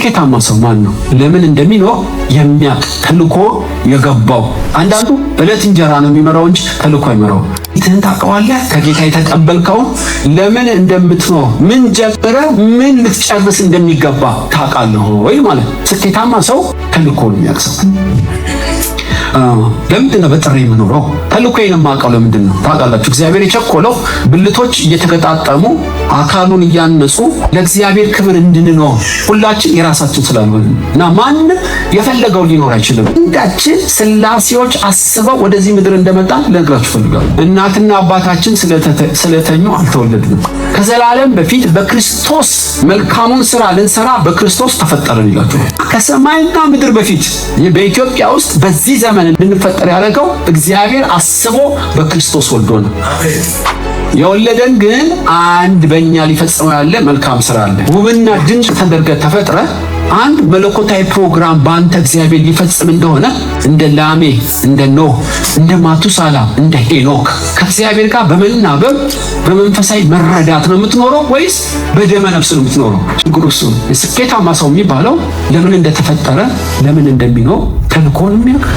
ስኬታማ ሰው ማን ነው? ለምን እንደሚኖር የሚያውቅ ተልኮ የገባው። አንዳንዱ እለት እንጀራ ነው የሚመራው እንጂ ተልኮ አይመራው። ይህን ታውቀዋለህ? ከጌታ የተቀበልከው ለምን እንደምትኖር ምን ጀምረህ ምን ልትጨርስ እንደሚገባ ታውቃለህ ወይ ማለት። ስኬታማ ሰው ተልኮ ነው የሚያውቅ ሰው። ለምንድን ነው በጥሬ የምኖረው? ተልኮዬን የማውቀው ለምንድን ነው? ታውቃላችሁ፣ እግዚአብሔር የቸኮለው ብልቶች እየተገጣጠሙ አካሉን እያነጹ ለእግዚአብሔር ክብር እንድንኖር ሁላችን የራሳችን ስላልሆነ እና ማንም የፈለገው ሊኖር አይችልም። እንዳችን ስላሴዎች አስበው ወደዚህ ምድር እንደመጣ ልነግራችሁ ፈልጋለሁ። እናትና አባታችን ስለተኙ አልተወለድንም። ከዘላለም በፊት በክርስቶስ መልካሙን ስራ ልንሰራ በክርስቶስ ተፈጠረን ይላችሁ። ከሰማይና ምድር በፊት በኢትዮጵያ ውስጥ በዚህ ዘመን እንድንፈጠር ያደረገው እግዚአብሔር አስቦ በክርስቶስ ወልዶ ነው። የወለደን ግን አንድ በእኛ ሊፈጽመው ያለ መልካም ስራ አለ። ውብና ድንቅ ተደርገህ ተፈጥረ አንድ መለኮታዊ ፕሮግራም በአንተ እግዚአብሔር ሊፈጽም እንደሆነ እንደ ላሜ፣ እንደ ኖህ፣ እንደ ማቱሳላ፣ እንደ ሄኖክ ከእግዚአብሔር ጋር በመናበብ በመንፈሳዊ መረዳት ነው የምትኖረው ወይስ በደመ ነፍስ ነው የምትኖረው? ችግሩ እሱ ነው። የስኬታማ ሰው የሚባለው ለምን እንደተፈጠረ ለምን እንደሚኖር ተልኮን የሚያውቅ።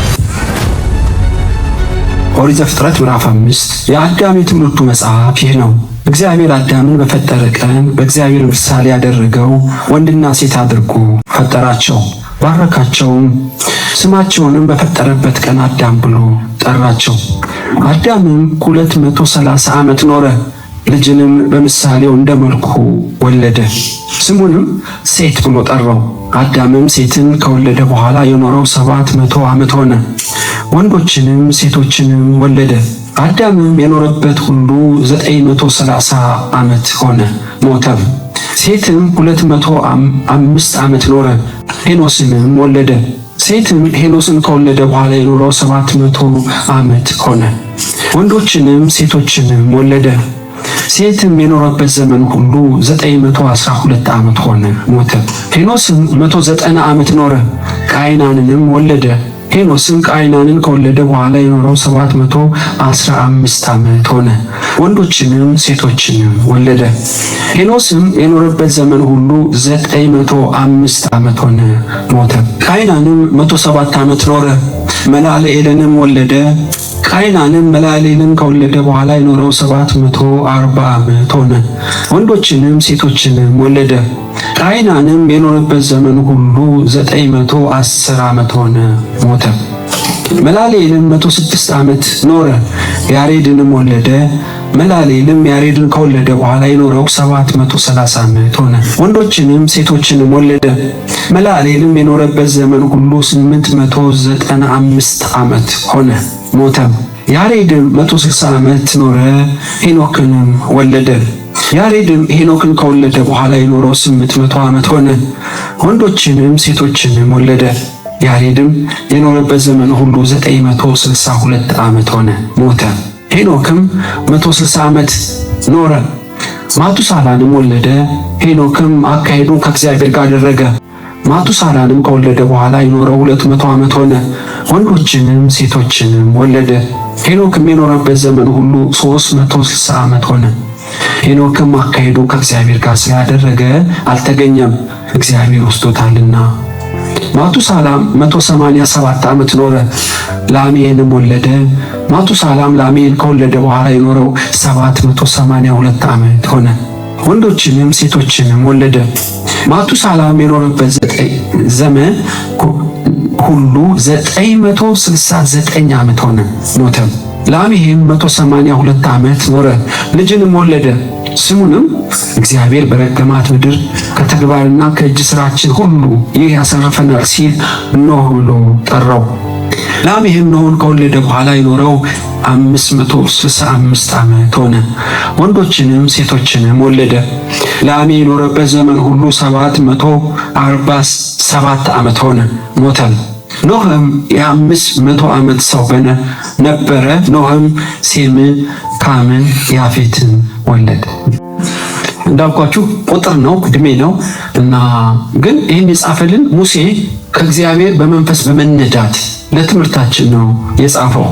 ኦሪት ዘፍጥረት ምዕራፍ 5 የአዳም የትምህርቱ መጽሐፍ ይህ ነው። እግዚአብሔር አዳምን በፈጠረ ቀን በእግዚአብሔር ምሳሌ ያደረገው ወንድና ሴት አድርጎ ፈጠራቸው፣ ባረካቸውም። ስማቸውንም በፈጠረበት ቀን አዳም ብሎ ጠራቸው። አዳምም 230 ዓመት ኖረ፣ ልጅንም በምሳሌው እንደ መልኩ ወለደ። ስሙንም ሴት ብሎ ጠራው። አዳምም ሴትን ከወለደ በኋላ የኖረው 700 ዓመት ሆነ፣ ወንዶችንም ሴቶችንም ወለደ። አዳምም የኖረበት ሁሉ 930 ዓመት ሆነ፣ ሞተም። ሴትም 205 ዓመት ኖረ፣ ሄኖስንም ወለደ። ሴትም ሄኖስን ከወለደ በኋላ የኖረው 700 ዓመት ሆነ፣ ወንዶችንም ሴቶችንም ወለደ። ሴትም የኖረበት ዘመን ሁሉ 912 ዓመት ሆነ፣ ሞተ። ሄኖስም 190 ዓመት ኖረ፣ ቃይናንንም ወለደ። ሄኖስም ቃይናንን ከወለደ በኋላ የኖረው 715 ዓመት ሆነ፣ ወንዶችንም ሴቶችንም ወለደ። ሄኖስም የኖረበት ዘመን ሁሉ 905 ዓመት ሆነ፣ ሞተ። ቃይናንም 107 ዓመት ኖረ፣ መላልኤልንም ወለደ። ቃይናንም መላልኤልን ከወለደ በኋላ የኖረው 740 ዓመት ሆነ፣ ወንዶችንም ሴቶችንም ወለደ። ቃይናንም የኖረበት ዘመን ሁሉ 910 ዓመት ሆነ፣ ሞተ። መላልኤልም 106 ዓመት ኖረ፣ ያሬድንም ወለደ። መላልኤልም ያሬድን ከወለደ በኋላ የኖረው 730 ዓመት ሆነ፣ ወንዶችንም ሴቶችንም ወለደ። መላልኤልም የኖረበት ዘመን ሁሉ 895 ዓመት ሆነ፣ ሞተም። ያሬድም 160 ዓመት ኖረ፣ ሄኖክንም ወለደ። ያሬድም ሄኖክን ከወለደ በኋላ የኖረው 800 ዓመት ሆነ፣ ወንዶችንም ሴቶችንም ወለደ። ያሬድም የኖረበት ዘመን ሁሉ 962 ዓመት ሆነ፣ ሞተ። ሄኖክም 160 ዓመት ኖረ፣ ማቱሳላንም ወለደ። ሄኖክም አካሄዱን ከእግዚአብሔር ጋር አደረገ። ማቱሳላንም ከወለደ በኋላ የኖረው 200 ዓመት ሆነ፣ ወንዶችንም ሴቶችንም ወለደ። ሄኖክም የኖረበት ዘመን ሁሉ 360 ዓመት ሆነ። ሄኖክም አካሄዱን ከእግዚአብሔር ጋር ስላደረገ አልተገኘም፣ እግዚአብሔር ወስዶታልና። ማቱሳላም 187 ዓመት ኖረ፣ ላሜንም ወለደ። ማቱሳላም ላሜን ከወለደ በኋላ የኖረው 782 ዓመት ሆነ፣ ወንዶችንም ሴቶችንም ወለደ። ማቱሳላም የኖረበት ዘመን ሁሉ 969 ዓመት ሆነ፣ ሞተም። ላሜም 182 ዓመት ኖረ፣ ልጅንም ወለደ። ስሙንም እግዚአብሔር በረገማት ምድር ከተግባርና ከእጅ ስራችን ሁሉ ይህ ያሳርፈናል ሲል ኖህ ብሎ ጠራው። ላሜም ኖህን ከወለደ በኋላ የኖረው 565 ዓመት ሆነ፣ ወንዶችንም ሴቶችንም ወለደ። ላሜ የኖረበት ዘመን ሁሉ 747 ዓመት ሆነ፣ ሞተም። ኖህም የ500 ዓመት ሰው ነበረ። ኖህም ሴምን፣ ካምን፣ ያፌትን ወለደ። እንዳልኳችሁ ቁጥር ነው፣ እድሜ ነው እና ግን ይህን የጻፈልን ሙሴ ከእግዚአብሔር በመንፈስ በመነዳት ለትምህርታችን ነው የጻፈው።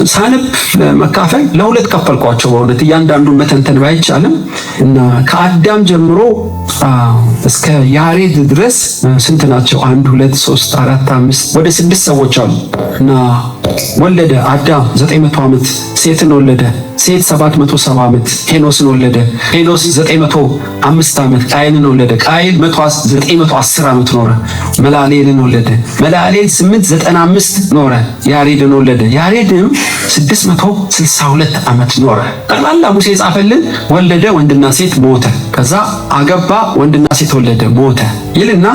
ሳነብ ለመካፈል ለሁለት ከፈልኳቸው። በእውነት እያንዳንዱን መተንተን ባይቻልም እና ከአዳም ጀምሮ እስከ ያሬድ ድረስ ስንት ናቸው? 1 2 3 4 5 ወደ 6 ሰዎች አሉ። እና ወለደ። አዳም 900 ዓመት ሴትን ወለደ። ሴት 770 ዓመት ሄኖስን ወለደ። ሄኖስ 905 ዓመት ቃየንን ወለደ። ቃየን 910 ዓመት ኖረ። መላሌልን ወለደ። መላሌል 895 ኖረ። ያሬድን ወለደ። ያሬድም 662 ዓመት ኖረ። ጠቅላላ ሙሴ የጻፈልን ወለደ፣ ወንድና ሴት ሞተ። ከዛ አገባ፣ ወንድና ሴት ወለደ፣ ሞተ ይልና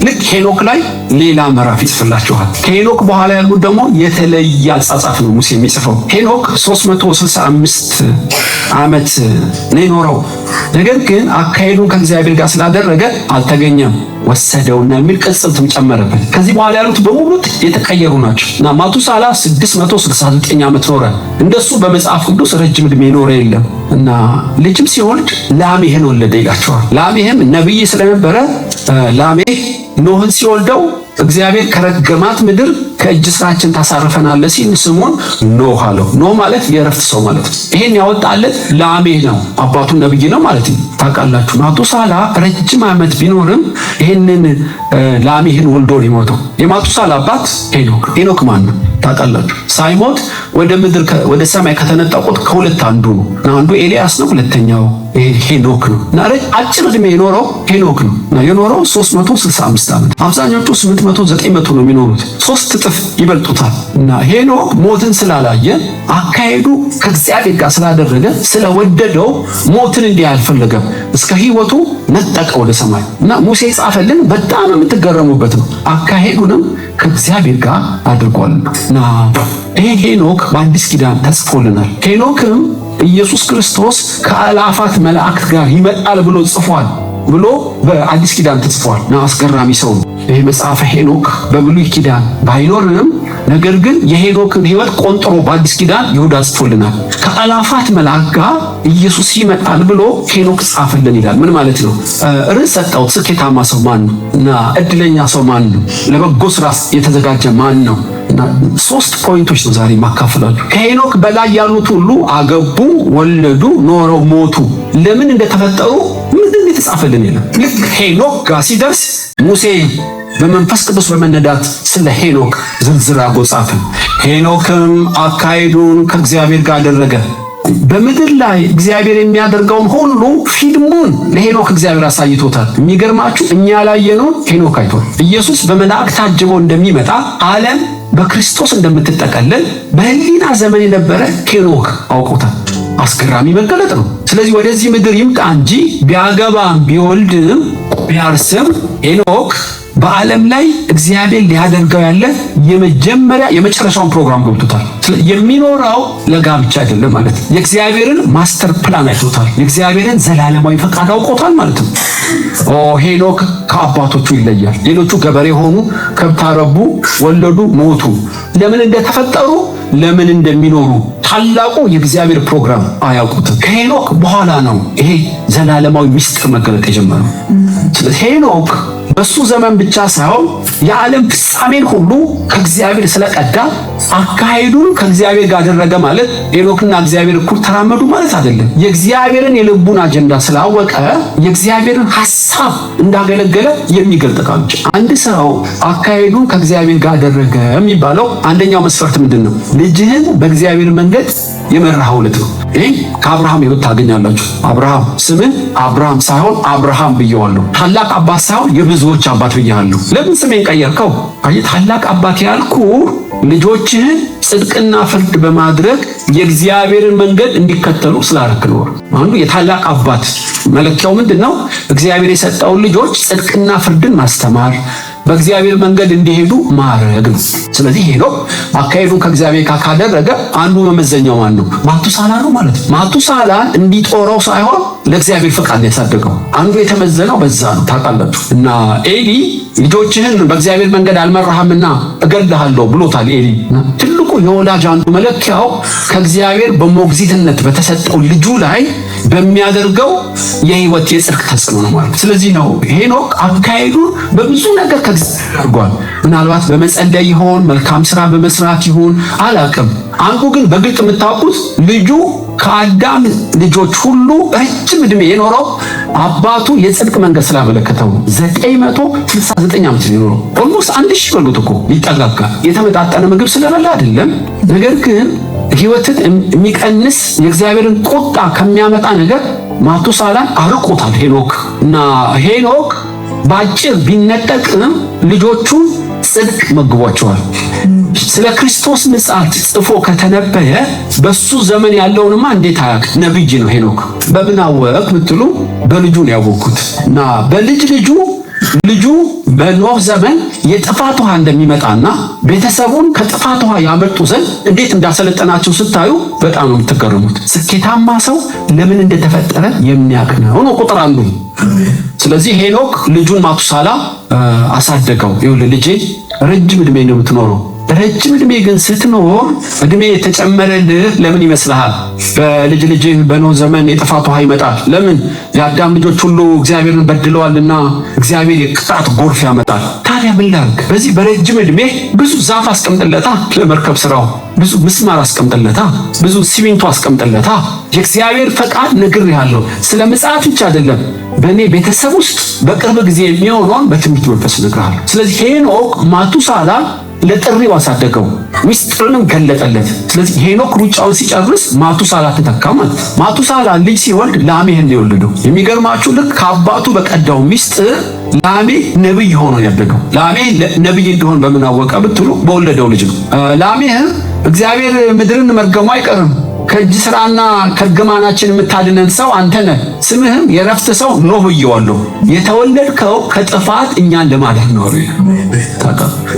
ልክ ሄኖክ ላይ ሌላ ምዕራፍ ይጽፍላችኋል። ከሄኖክ በኋላ ያሉት ደግሞ የተለየ አጻጻፍ ነው ሙሴ የሚጽፈው። ሄኖክ 365 ዓመት ነው የኖረው። ነገር ግን አካሄዱን ከእግዚአብሔር ጋር ስላደረገ አልተገኘም፣ ወሰደውና የሚል ቅጽልትም ጨመረበት። ከዚህ በኋላ ያሉት በሙሉ የተቀየሩ ናቸው እና ማቱሳላ 669 ዓመት ኖረ። እንደሱ በመጽሐፍ ቅዱስ ረጅም ዕድሜ ኖረ የለም። እና ልጅም ሲወልድ ላሜህን ወለደ ይላቸዋል። ላሜህም ነቢይ ስለነበረ ላሜህ ኖህን ሲወልደው እግዚአብሔር ከረገማት ምድር ከእጅ ስራችን ታሳርፈናለህ ሲል ስሙን ኖህ አለው። ኖህ ማለት የእረፍት ሰው ማለት ነው። ይሄን ያወጣለት ላሜህ ነው፣ አባቱ ነብይ ነው ማለት ነው። ታውቃላችሁ ማቱሳላ ረጅም ዓመት ቢኖርም ይሄንን ላሜህን ወልዶ ነው የሞተው። የማቱሳላ አባት ሄኖክ። ሄኖክ ማን ነው ታውቃላችሁ? ሳይሞት ወደ ምድር ወደ ሰማይ ከተነጠቁት ከሁለት አንዱ ነው። አንዱ ኤልያስ ነው፣ ሁለተኛው ሄኖክ ነው። እና አጭር ዕድሜ የኖረው ሄኖክ ነው። እና የኖረው 365 ዓመት። አብዛኞቹ 800 900 ነው የሚኖሩት። 3 እጥፍ ይበልጡታል። እና ሄኖክ ሞትን ስላላየ አካሄዱ ከእግዚአብሔር ጋር ስላደረገ ስለወደደው ሞትን እንዲህ አልፈለገም። እስከ ሕይወቱ ነጠቀ ወደ ሰማይ። እና ሙሴ ጻፈልን በጣም የምትገረሙበት ነው። አካሄዱንም ከእግዚአብሔር ጋር አድርጓልና እና ይሄ ሄኖክ በአዲስ ኪዳን ተጽፎልናል። ሄኖክም ኢየሱስ ክርስቶስ ከአላፋት መላእክት ጋር ይመጣል ብሎ ጽፏል ብሎ በአዲስ ኪዳን ተጽፏል። እና አስገራሚ ሰው ነው ይሄ መጽሐፈ ሄኖክ። በብሉይ ኪዳን ባይኖርንም ነገር ግን የሄኖክን ሕይወት ቆንጥሮ በአዲስ ኪዳን ይሁዳ ጽፎልናል። ከአላፋት መላእክት ጋር ኢየሱስ ይመጣል ብሎ ሄኖክ ጻፈልን ይላል። ምን ማለት ነው? ርዕስ ሰጠው። ስኬታማ ሰው ማን ነው? እና እድለኛ ሰው ማን ነው? ለበጎ ስራ የተዘጋጀ ማን ነው? እና 3 ፖይንቶች ነው ዛሬ ማካፈላችሁ። ከሄኖክ በላይ ያሉት ሁሉ አገቡ፣ ወለዱ፣ ኖረው፣ ሞቱ። ለምን እንደተፈጠሩ ምንም የተጻፈልን የለም። ልክ ሄኖክ ጋር ሲደርስ ሙሴ በመንፈስ ቅዱስ በመነዳት ስለ ሄኖክ ዝርዝር አጎጻፈ። ሄኖክም አካሄዱን ከእግዚአብሔር ጋር አደረገ። በምድር ላይ እግዚአብሔር የሚያደርገውን ሁሉ ፊልሙን ለሄኖክ እግዚአብሔር አሳይቶታል። የሚገርማችሁ እኛ ያላየነውን ሄኖክ አይቷል። ኢየሱስ በመላእክት ታጅቦ እንደሚመጣ ዓለም በክርስቶስ እንደምትጠቀለል በህሊና ዘመን የነበረ ሄኖክ አውቆታል። አስገራሚ መገለጥ ነው። ስለዚህ ወደዚህ ምድር ይምጣ እንጂ ቢያገባም ቢወልድም ቢያርስም ሄኖክ በዓለም ላይ እግዚአብሔር ሊያደርገው ያለ የመጨረሻውን ፕሮግራም ገብቶታል። የሚኖረው ለጋብቻ አይደለም ማለት ነው። የእግዚአብሔርን ማስተር ፕላን አይቶታል። የእግዚአብሔርን ዘላለማዊ ፈቃድ አውቆታል ማለት ነው። ሄኖክ ከአባቶቹ ይለያል። ሌሎቹ ገበሬ ሆኑ፣ ከብት አረቡ፣ ወለዱ፣ ሞቱ። ለምን እንደተፈጠሩ ለምን እንደሚኖሩ ታላቁ የእግዚአብሔር ፕሮግራም አያውቁትም። ከሄኖክ በኋላ ነው ይሄ ዘላለማዊ ምስጢር መገለጥ የጀመረው። ስለዚህ ሄኖክ በሱ ዘመን ብቻ ሳይሆን የዓለም ፍጻሜን ሁሉ ከእግዚአብሔር ስለቀዳ አካሄዱን ከእግዚአብሔር ጋር አደረገ ማለት ሄኖክና እግዚአብሔር እኩል ተራመዱ ማለት አይደለም። የእግዚአብሔርን የልቡን አጀንዳ ስላወቀ የእግዚአብሔርን ሐሳብ እንዳገለገለ የሚገልጥ ቃል። አንድ ሰው አካሄዱን ከእግዚአብሔር ጋር አደረገ የሚባለው አንደኛው መስፈርት ምንድነው? ልጅህን በእግዚአብሔር መንገድ የመራኸው ልጅ ነው። ይሄ ከአብርሃም ሕይወት ታገኛላችሁ። አብርሃም ስምን አብርሃም ሳይሆን አብርሃም ብየዋለሁ። ታላቅ አባት ሳይሆን የብዙዎች አባት ብያለሁ። ለምን ስሜን ቀየርከው? አይ ታላቅ አባት ያልኩ ልጆችህን ጽድቅና ፍርድ በማድረግ የእግዚአብሔርን መንገድ እንዲከተሉ ስላደረክ ነው። አንዱ የታላቅ አባት መለኪያው ምንድነው? እግዚአብሔር የሰጠውን ልጆች ጽድቅና ፍርድን ማስተማር፣ በእግዚአብሔር መንገድ እንዲሄዱ ማድረግ ነው። ስለዚህ ሄኖክ አካሄዱን ከእግዚአብሔር ጋር ካደረገ አንዱ መመዘኛው ማን ነው? ማቱሳላ ነው ማለት ነው። ማቱሳላን እንዲጦረው ሳይሆን ለእግዚአብሔር ፈቃድ ያሳደገው አንዱ የተመዘነው በዛ ነው። ታውቃላችሁ። እና ኤሊ ልጆችህን በእግዚአብሔር መንገድ አልመራህምና እገድልሃለሁ ብሎታል። ኤሊ ትልቁ የወላጅ አንዱ መለኪያው ከእግዚአብሔር በሞግዚትነት በተሰጠው ልጁ ላይ በሚያደርገው የህይወት የጽድቅ ተጽዕኖ ነው ማለት። ስለዚህ ነው ሄኖክ አካሄዱን በብዙ ነገር ከእግዚአብሔር አድርጓል። ምናልባት በመጸለይ ይሆን፣ መልካም ስራ በመስራት ይሆን አላውቅም። አንዱ ግን በግልጥ የምታውቁት ልጁ ከአዳም ልጆች ሁሉ ረጅም ዕድሜ የኖረው አባቱ የጽድቅ መንገድ ስላመለከተው 969 ዓመት የኖረው ኦልሞስት 1000 በሉት እኮ ይጠጋጋ። የተመጣጠነ ምግብ ስለበላ አይደለም፣ ነገር ግን ሕይወትን የሚቀንስ የእግዚአብሔርን ቁጣ ከሚያመጣ ነገር ማቱሳላን አርቆታል ሄኖክ። እና ሄኖክ ባጭር ቢነጠቅም ልጆቹን ጽድቅ መግቧቸዋል። ስለ ክርስቶስ ምጽአት ጽፎ ከተነበየ በሱ ዘመን ያለውንማ እንዴት አያውቅ? ነብይ ነው ሄኖክ። በምን አወቅ ብትሉ በልጁ ነው ያወቅኩት። እና ልጁ በኖህ ዘመን የጥፋት ውሃ እንደሚመጣና ቤተሰቡን ከጥፋት ውሃ ያመጡ ዘንድ እንዴት እንዳሰለጠናቸው ስታዩ በጣም ነው የምትገረሙት። ስኬታማ ሰው ለምን እንደተፈጠረ የሚያውቅ ነው ቁጥር አንዱ። ስለዚህ ሄኖክ ልጁን ማቱሳላ አሳደገው። ይኸውልህ ልጄ ረጅም ዕድሜ ነው የምትኖረው። ረጅም ዕድሜ ግን ስትኖር ዕድሜ የተጨመረልህ ለምን ይመስልሃል? በልጅ በኖህ ዘመን የጥፋት ውሃ ይመጣል። ለምን? የአዳም ልጆች ሁሉ እግዚአብሔርን በድለዋልና እግዚአብሔር የቅጣት ጎርፍ ያመጣል። ታዲያ ምን ላድርግ? በዚህ በረጅም ዕድሜ ብዙ ዛፍ አስቀምጥለታ፣ ለመርከብ ስራው ብዙ ምስማር አስቀምጥለታ፣ ብዙ ሲሚንቶ አስቀምጥለታ። የእግዚአብሔር ፈቃድ ነግሬሃለሁ። ስለ ምጽአት ብቻ አይደለም፣ በእኔ ቤተሰብ ውስጥ በቅርብ ጊዜ የሚሆነውን በትንቢት መንፈስ እነግርሃለሁ። ስለዚህ ሄኖክ ማቱሳላ ለጥሪው አሳደገው፣ ሚስጥርንም ገለጠለት። ስለዚህ ሄኖክ ሩጫውን ሲጨርስ ማቱሳላ ተተካ ማለት። ማቱሳላ ልጅ ሲወልድ ላሜህን ነው የወለደው። የሚገርማችሁ ልክ ከአባቱ በቀዳው ሚስጥር ላሜህ ነብይ ሆኖ ያደገው። ላሜህ ነብይ እንደሆነ በምን አወቀ ብትሉ በወለደው ልጅ ነው። ላሜህ እግዚአብሔር ምድርን መርገሙ አይቀርም፣ ከእጅ ስራና ከርግማናችን የምታድነን ሰው አንተ ነህ፣ ስምህም የረፍት ሰው ኖህ ብዬዋለሁ። የተወለድከው ከጥፋት እኛን ለማዳን ነው።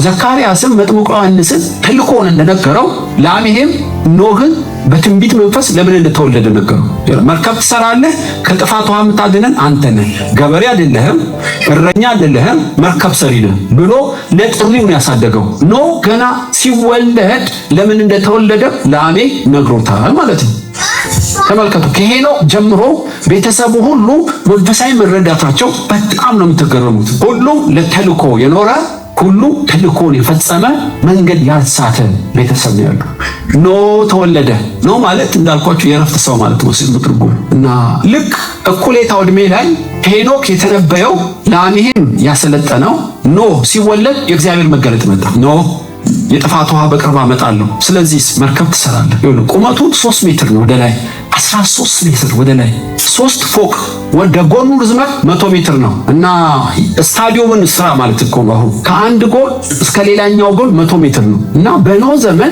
ዘካርያስም መጥምቁ ዮሐንስን ተልኮን እንደነገረው ላሜህም ኖህን በትንቢት መንፈስ ለምን እንደተወለደ ነገረው። መርከብ ትሰራለህ፣ ከጥፋት ውሃ የምታድነን አንተ ነህ፣ ገበሬ አይደለህም፣ እረኛ አይደለህም፣ መርከብ ሰሪ ነህ ብሎ ለጥሪው ነው ያሳደገው። ኖህ ገና ሲወለድ ለምን እንደተወለደ ላሜህ ነግሮታል ማለት ነው። ተመልከቱ፣ ከሄኖክ ጀምሮ ቤተሰቡ ሁሉ መንፈሳዊ መረዳታቸው በጣም ነው የምትገረሙት። ሁሉ ለተልኮ የኖረ ሁሉ ተልኮን የፈጸመ መንገድ ያልሳተ ቤተሰብ ነው ያለው። ኖህ ተወለደ። ኖህ ማለት እንዳልኳችሁ የረፍት ሰው ማለት ነው ሲሉ ትርጉም። እና ልክ እኩሌታው ዕድሜ ላይ ሄኖክ የተነበየው ላሜህን ያሰለጠነው ኖህ ሲወለድ የእግዚአብሔር መገለጥ መጣ። ኖህ የጥፋት ውሃ በቅርብ አመጣለሁ፣ ስለዚህ መርከብ ትሰራለህ። ይኸውልህ ቁመቱ 3 ሜትር ነው ወደ ላይ 13 ሜትር ወደ ላይ 3 ፎቅ ወደ ጎኑ ርዝመት 100 ሜትር ነው። እና ስታዲየምን ስራ ማለት እኮ ነው። አሁን ከአንድ ጎል እስከ ሌላኛው ጎል 100 ሜትር ነው። እና በኖህ ዘመን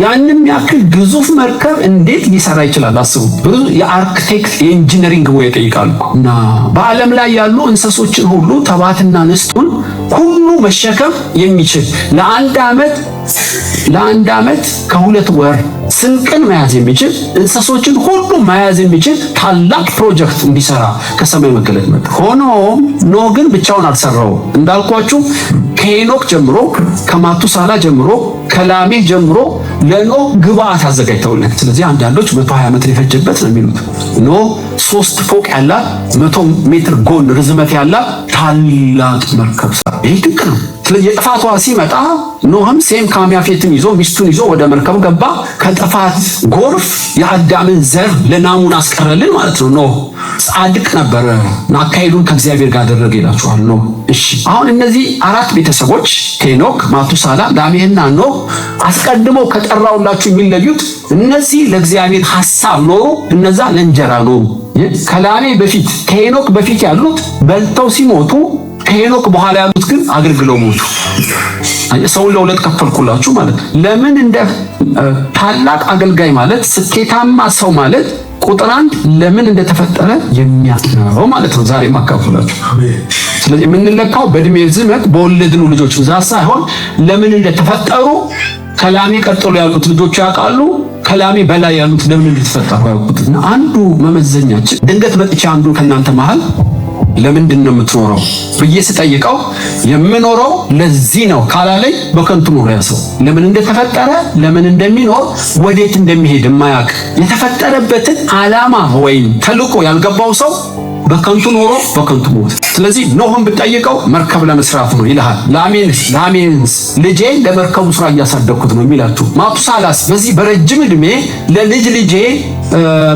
ያንንም ያክል ግዙፍ መርከብ እንዴት ሊሰራ ይችላል? አስቡ። ብዙ የአርክቴክት የኢንጂነሪንግ ሙያ ይጠይቃሉ። እና በዓለም ላይ ያሉ እንስሶችን ሁሉ ተባትና ንስቱን ሁሉ መሸከም የሚችል ለአንድ ዓመት ከ2 ወር ስንቅን መያዝ የሚችል እንስሶችን ሁሉ መያዝ የሚችል ታላቅ ፕሮጀክት እንዲሰራ ከሰማይ መገለጥ መጣ። ሆኖም ኖህ ግን ብቻውን አልሰራውም። እንዳልኳችሁ ከሄኖክ ጀምሮ፣ ከማቱሳላ ጀምሮ፣ ከላሜህ ጀምሮ ለኖህ ግብአት አዘጋጅተውለት። ስለዚህ አንዳንዶች 120 ዓመት የፈጀበት ነው የሚሉት። ኖህ 3 ፎቅ ያላት 100 ሜትር ጎን ርዝመት ያላት ታላቅ መርከብ ሰራ። ይህ ድንቅ ነው። ስለዚህ የጥፋት ውሃ ሲመጣ ኖህም ሴም ካም ያፌትን ይዞ ሚስቱን ይዞ ወደ መርከብ ገባ። ከጥፋት ጎርፍ የአዳምን ዘር ለናሙና አስቀረልን ማለት ነው። ኖህ ጻድቅ ነበረ፣ አካሄዱን ከእግዚአብሔር ጋር አደረገ ይላችኋል ኖህ። እሺ አሁን እነዚህ 4 ቤተሰቦች ሄኖክ፣ ማቱሳላ፣ ላሜህና ኖህ አስቀድመው ከጠራውላችሁ የሚለዩት እነዚህ ለእግዚአብሔር ሐሳብ ኖሩ፣ እነዛ ለእንጀራ ኖሩ። ከላሜህ በፊት ከሄኖክ በፊት ያሉት በልተው ሲሞቱ ከሄኖክ በኋላ ያሉት ግን አገልግለው ሞቱ። ሰውን ለሁለት ከፈልኩላችሁ ማለት ለምን እንደ ታላቅ አገልጋይ ማለት ስኬታማ ሰው ማለት ቁጥር 1 ለምን እንደተፈጠረ የሚያውቀው ማለት ነው። ዛሬ ማካፈላችሁ። ስለዚህ የምንለካው በእድሜ ርዝመት በወለድነው ልጆች ብዛት ሳይሆን ለምን እንደተፈጠሩ ከላሜ ቀጥሎ ያሉት ልጆች ያውቃሉ። ከላሜ በላይ ያሉት ለምን እንደተፈጠሩ ያውቁት። አንዱ መመዘኛችን ድንገት መጥቻ አንዱ ከናንተ መሃል ለምንድን ነው የምትኖረው ብዬ ስጠይቀው የምኖረው ለዚህ ነው ካላለኝ በከንቱ ኖሮ ያሰው ለምን እንደተፈጠረ ለምን እንደሚኖር ወዴት እንደሚሄድ የማያውቅ የተፈጠረበትን ዓላማ ወይም ተልእኮ ያልገባው ሰው በከንቱ ኖሮ በከንቱ ሞት። ስለዚህ ኖህን ብትጠይቀው መርከብ ለመስራት ነው ይልሃል። ላሜንስ ልጄ ለመርከቡ ስራ እያሳደግኩት ነው የሚላችሁ። ማቱሳላስ በዚህ በረጅም ዕድሜ ለልጅ ልጄ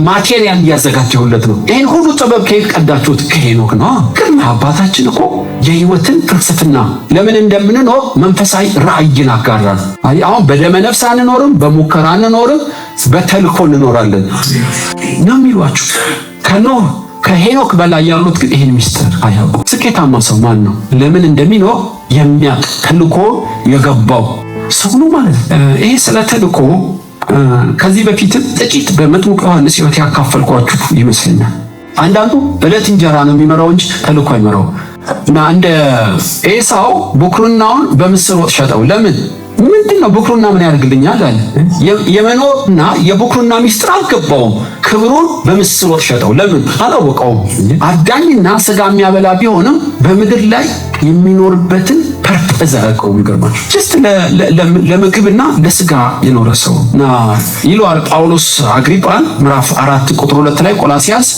ማቴሪያል እያዘጋጀሁለት ነው። ይህን ሁሉ ጥበብ ከየት ቀዳችሁት? ከሄኖክ ነው። ግን አባታችን እኮ የህይወትን ፍልስፍና ለምን እንደምንኖር መንፈሳዊ ራእይን አጋራል። አሁን በደመ ነፍስ አንኖርም፣ በሙከራ አንኖርም፣ በተልእኮ እንኖራለን ነው የሚሏችሁ። ከሄኖክ በላይ ያሉት ግን ይህን ሚስጥር አያውቁም። ስኬታማ ሰው ማን ነው? ለምን እንደሚኖር የሚያውቅ ተልእኮ የገባው ሰው ነው ማለት ነው። ይሄ ስለ ተልእኮ ከዚህ በፊትም ጥቂት በመጥምቁ ዮሐንስ ሕይወት ያካፈልኳችሁ ይመስለኛል። አንዳንዱ ዕለት እንጀራ ነው የሚመራው እንጂ ተልእኮ አይመራው እና እንደ ኤሳው ብኩርናውን በምስር ወጥ ሸጠው። ለምን? ምንድነው ብኩርና ምን ያደርግልኛል አለ። የመኖርና የብኩርና ሚስጥር አልገባውም። ክብሩን በምስር ወጥ ሸጠው። ለምን? አላወቀውም። አዳኝና ስጋ የሚያበላ ቢሆንም በምድር ላይ የሚኖርበትን ፐርፐዝ አያውቀውም። የሚገርማችሁ ጀስት ለምግብና ለስጋ የኖረ ሰው እና ይሏል ጳውሎስ አግሪጳን ምዕራፍ 4 ቁጥር 2 ላይ ቆላስያስ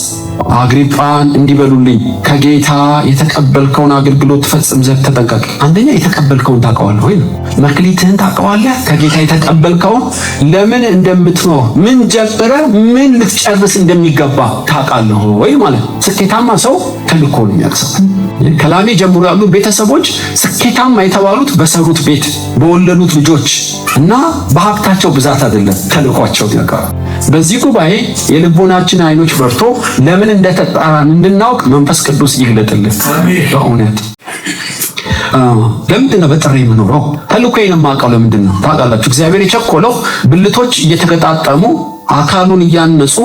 አግሪጳን እንዲበሉልኝ ከጌታ የተቀበልከውን አገልግሎት ትፈጽም ዘንድ ተጠንቀቅ። አንደኛ የተቀበልከውን ታውቀዋለህ ወይ ነው። መክሊትህን ታውቀዋለህ። ከጌታ የተቀበልከውን ለምን እንደምትኖር ምን ጀምረህ ምን ልትጨርስ እንደሚገባ ታውቃለህ ወይ ማለት። ስኬታማ ሰው ተልእኮውን የሚያውቅ። ከላሜ ጀምሮ ያሉ ቤተሰቦች ስኬታማ የተባሉት በሰሩት ቤት፣ በወለዱት ልጆች እና በሀብታቸው ብዛት አይደለም፣ ተልእኳቸውን ያውቃሉ። በዚህ ጉባኤ የልቦናችን አይኖች በርቶ ለምን እንደተጣራን እንድናውቅ መንፈስ ቅዱስ ይግለጥልን። በእውነት ለምንድን ነው በጥሪ የምኖረው? ተልእኮዬን የማውቀው ለምንድን ነው ታውቃላችሁ? እግዚአብሔር የቸኮለው ብልቶች እየተገጣጠሙ አካሉን እያነጹ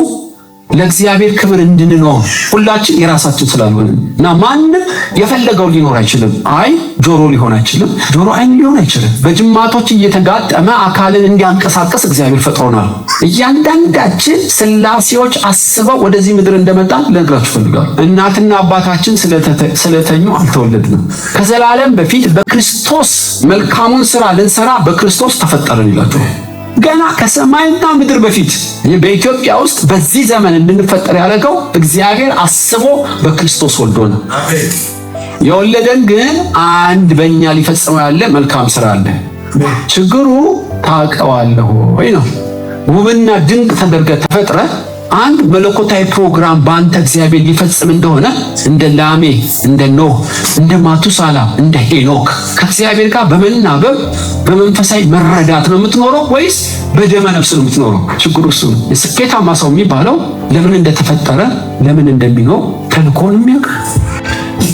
ለእግዚአብሔር ክብር እንድንኖር ሁላችን የራሳችን ስላልሆነ እና ማንም የፈለገው ሊኖር አይችልም። አይ ጆሮ ሊሆን አይችልም፣ ጆሮ አይን ሊሆን አይችልም። በጅማቶች እየተጋጠመ አካልን እንዲያንቀሳቀስ እግዚአብሔር ፈጥሮናል። እያንዳንዳችን ስላሴዎች አስበው ወደዚህ ምድር እንደመጣን ልነግራችሁ እፈልጋለሁ። እናትና አባታችን ስለተኙ አልተወለድንም። ከዘላለም በፊት በክርስቶስ መልካሙን ስራ ልንሰራ በክርስቶስ ተፈጠርን ይላችኋል። ገና ከሰማይና ምድር በፊት በኢትዮጵያ ውስጥ በዚህ ዘመን እንድንፈጠር ያደረገው እግዚአብሔር አስቦ በክርስቶስ ወልዶን። የወለደን ግን አንድ በእኛ ሊፈጽመው ያለ መልካም ስራ አለ። ችግሩ ታውቀዋለህ ወይ ነው። ውብና ድንቅ ተደርገህ ተፈጥረህ አንድ መለኮታዊ ፕሮግራም በአንተ እግዚአብሔር ሊፈጽም እንደሆነ እንደ ላሜ፣ እንደ ኖህ፣ እንደ ማቱሳላ፣ እንደ ሄኖክ ከእግዚአብሔር ጋር በመናበብ በመንፈሳዊ መረዳት ነው የምትኖረው ወይስ በደመ ነፍስ ነው የምትኖረው? ችግሩ እሱ ነው። የስኬታማ ሰው የሚባለው ለምን እንደተፈጠረ ለምን እንደሚኖር ተልእኮውን የሚያውቅ።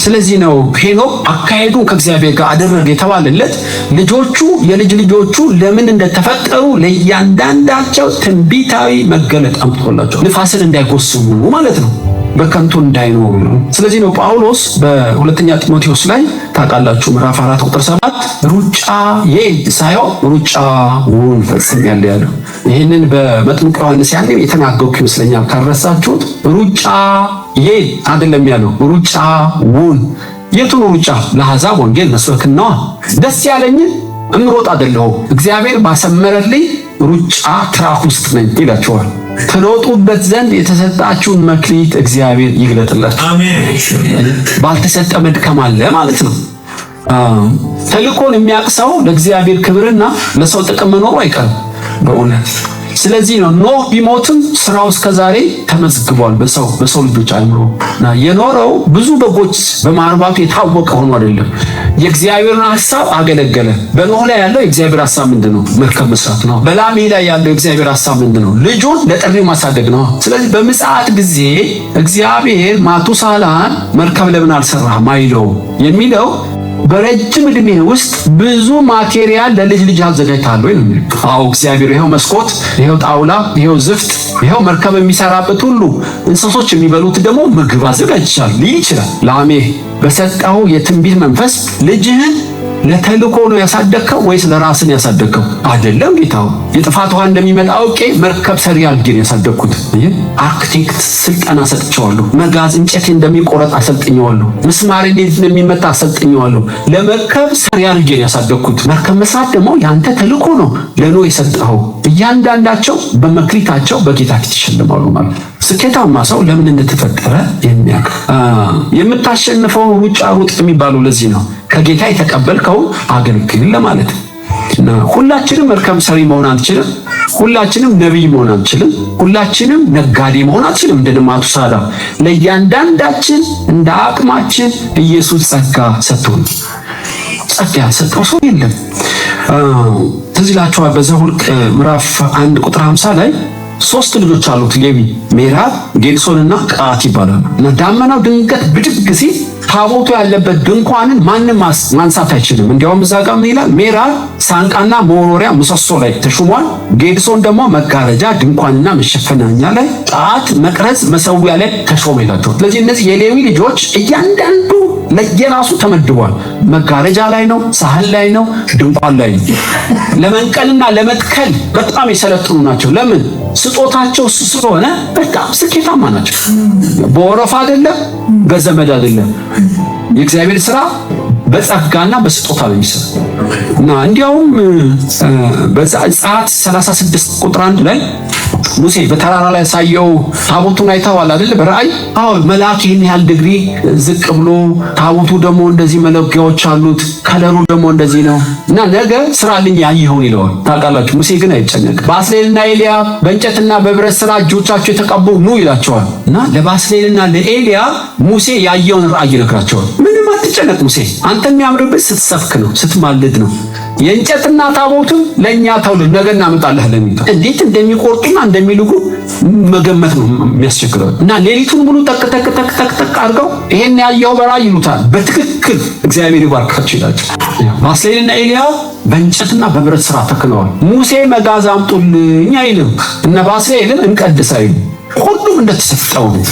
ስለዚህ ነው ሄኖክ አካሄዱን ከእግዚአብሔር ጋር አደረገ የተባለለት ልጆቹ የልጅ ልጆቹ ለምን እንደተፈጠሩ ለእያንዳንዳቸው ትንቢታዊ መገለጥ አምጥቶላቸው ንፋስን እንዳይጎስሙ ማለት ነው፣ በከንቱ እንዳይኖሩ ነው። ስለዚህ ነው ጳውሎስ በሁለተኛ ጢሞቴዎስ ላይ ታውቃላችሁ ምዕራፍ 4 ቁጥር 7 ሩጫዬን ሳይሆን ሩጫውን ፈጽሜያለሁ ያለው። ይህንን በመጥምቁ ዮሐንስ ያኔ የተናገርኩ ይመስለኛል ካልረሳችሁት። ሩጫዬን አይደለም ያለው ሩጫውን። የቱን ሩጫ? ለአሕዛብ ወንጌል መስበክና ደስ ያለኝን እምሮጥ አይደለሁም፣ እግዚአብሔር ባሰመረልኝ ሩጫ ትራክ ውስጥ ነኝ ይላችኋል። ትሮጡበት ዘንድ የተሰጣችሁን መክሊት እግዚአብሔር ይግለጥላችሁ። አሜን። ባልተሰጠ መድከም አለ ማለት ነው። ተልእኮን የሚያውቅ ሰው ለእግዚአብሔር ክብርና ለሰው ጥቅም መኖሩ አይቀርም በእውነት። ስለዚህ ነው ኖህ ቢሞትም ስራው እስከዛሬ ተመዝግቧል በሰው ልጆች አእምሮ። የኖረው ብዙ በጎች በማርባቱ የታወቀ ሆኖ አይደለም፣ የእግዚአብሔርን ሐሳብ አገለገለ። በኖህ ላይ ያለው የእግዚአብሔር ሐሳብ ምንድነው? መርከብ መስራት ነው። በላሜ ላይ ያለው የእግዚአብሔር ሐሳብ ምንድነው? ልጁን ለጥሪው ማሳደግ ነው። ስለዚህ በምጽአት ጊዜ እግዚአብሔር ማቱሳላን መርከብ ለምን አልሰራህም አይለው የሚለው በረጅም ዕድሜ ውስጥ ብዙ ማቴሪያል ለልጅ ልጅ አዘጋጅተሃል ወይ ነው የሚለው። አዎ እግዚአብሔር ይሄው መስኮት፣ ይሄው ጣውላ፣ ይሄው ዝፍት፣ ይሄው መርከብ የሚሰራበት ሁሉ እንስሶች የሚበሉት ደግሞ ምግብ አዘጋጅቻለሁ ይችላል። ላሜ በሰጠው የትንቢት መንፈስ ልጅህን ለተልኮ ነው ያሳደግከው ወይስ ለራስህ ነው ያሳደግከው? አይደለም ጌታው የጥፋት ውሃ እንደሚመጣ አውቄ መርከብ ሰሪ አድርጌ ነው ያሳደግኩት። አርክቴክት ስልጠና ሰጥቼዋለሁ። መጋዝ እንጨት እንደሚቆረጥ አሰልጥኜዋለሁ። ምስማር እንዴት እንደሚመታ አሰልጥኜዋለሁ። ለመርከብ ሰሪ አድርጌ ነው ያሳደግኩት። መርከብ መስራት ደግሞ ያንተ ተልኮ ነው ለኖህ የሰጠኸው። እያንዳንዳቸው በመክሊታቸው በጌታ ፊት ይሸልማሉ ማለት ነው። ስኬታማ ሰው ለምን እንደተፈጠረ የሚያውቅ የምታሸንፈው ሩጫ ሩጥ የሚባለው ለዚህ ነው። ከጌታ የተቀበልከው አገልግል ለማለት እና ሁላችንም መርከብ ሰሪ መሆን አንችልም። ሁላችንም ነቢይ መሆን አንችልም። ሁላችንም ነጋዴ መሆን አንችልም። እንደ ልማቱ ሳዳ ለእያንዳንዳችን እንደ አቅማችን ኢየሱስ ጸጋ ሰጥቶን ጸጋ ያልሰጠው ሰው የለም። ትዝ ይላችኋል በዘኍልቍ ምዕራፍ 1 ቁጥር 50 ላይ 3 ልጆች አሉት ሌዊ፣ ሜራር፣ ጌድሶንና ቀዓት ይባላሉ። እና ዳመናው ድንገት ብድግ ሲል ታቦቱ ያለበት ድንኳንን ማንም ማንሳት አይችልም። እንዲያውም እዛ ጋር ምን ይላል? ሜራር ሳንቃና መወርወሪያ ምሰሶ ላይ ተሹሟል። ጌድሶን ደግሞ መጋረጃ ድንኳንና መሸፈኛኛ ላይ፣ ቀዓት መቅረዝ መሰዊያ ላይ ተሾመ ይላቸዋል። ስለዚህ እነዚህ የሌዊ ልጆች እያንዳንዱ ለየራሱ ተመድቧል። መጋረጃ ላይ ነው፣ ሳህን ላይ ነው፣ ድንኳን ላይ ነው። ለመንቀልና ለመትከል በጣም የሰለጠኑ ናቸው። ለምን? ስጦታቸው ስለሆነ በጣም ስኬታማ ናቸው። በወረፋ አይደለም፣ በዘመድ አይደለም። የእግዚአብሔር ስራ በጸጋና በስጦታ ነው የሚሰራው። እና እንዲያውም በዘጸአት 36 ቁጥር 1 ላይ ሙሴ በተራራ ላይ ያሳየው ታቦቱን አይተዋል አይደል? በራእይ አዎ፣ መልአክ ይህን ያህል ዲግሪ ዝቅ ብሎ ታቦቱ ደግሞ እንደዚህ መለኪያዎች አሉት፣ ከለሩ ደግሞ እንደዚህ ነው እና ነገ ስራልኝ ያየኸውን ይለዋል። ታውቃላችሁ፣ ሙሴ ግን አይጨነቅም። ባስሌልና ኤልያ በእንጨትና በብረት ስራ እጆቻቸው የተቀቡ ኑ ይላቸዋል። እና ለባስሌልና ለኤልያ ሙሴ ያየውን ራእይ ይነግራቸዋል። ምንም አትጨነቅ ሙሴ፣ አንተ የሚያምርብህ ስትሰፍክ ነው፣ ስትማልድ ነው። የእንጨትና ታቦቱ ለኛ ተውልን ነገ እናመጣልሃለን። እንዴት እንደሚቆርጡና እንደሚልጉ መገመት ነው የሚያስቸግረው። እና ሌሊቱን ሙሉ ጠቅ አድርገው ይሄን ያየው በራእይ ይሉታል። በትክክል እግዚአብሔር ይባርካቸው ይላቸው። ባስሌልና ኤልያ በእንጨትና በብረት ስራ ተክነዋል። ሙሴ መጋዝ አምጡልኝ አይልም፣ እነ ባስሌልን እንቀድስ አይልም። ሁሉም እንደተሰጠው ነው።